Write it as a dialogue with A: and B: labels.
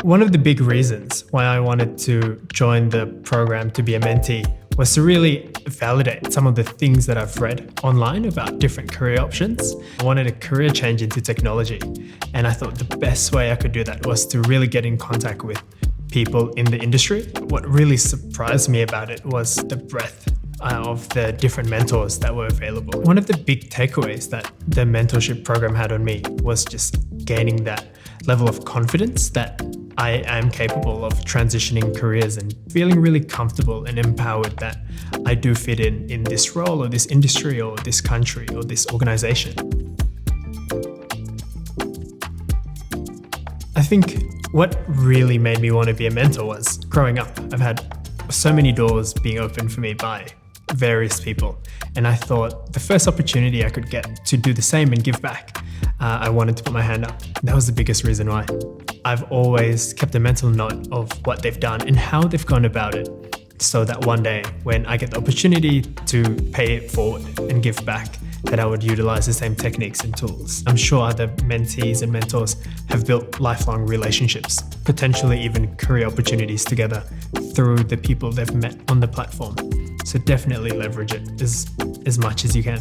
A: One of the big reasons why I wanted to join the program to be a mentee was to really validate some of the things that I've read online about different career options. I wanted a career change into technology, and I thought the best way I could do that was to really get in contact with people in the industry. What really surprised me about it was the breadth of the different mentors that were available. One of the big takeaways that the mentorship program had on me was just gaining that level of confidence that I am capable of transitioning careers and feeling really comfortable and empowered that I do fit in this role or this industry or this country or this organization. I think what really made me want to be a mentor was growing up. I've had so many doors being opened for me by various people, and I thought the first opportunity I could get to do the same and give back, I wanted to put my hand up. That was the biggest reason why. I've always kept a mental note of what they've done and how they've gone about it, so that one day when I get the opportunity to pay it forward and give back, that I would utilize the same techniques and tools. I'm sure other mentees and mentors have built lifelong relationships, potentially even career opportunities together through the people they've met on the platform. So definitely leverage it as much as you can.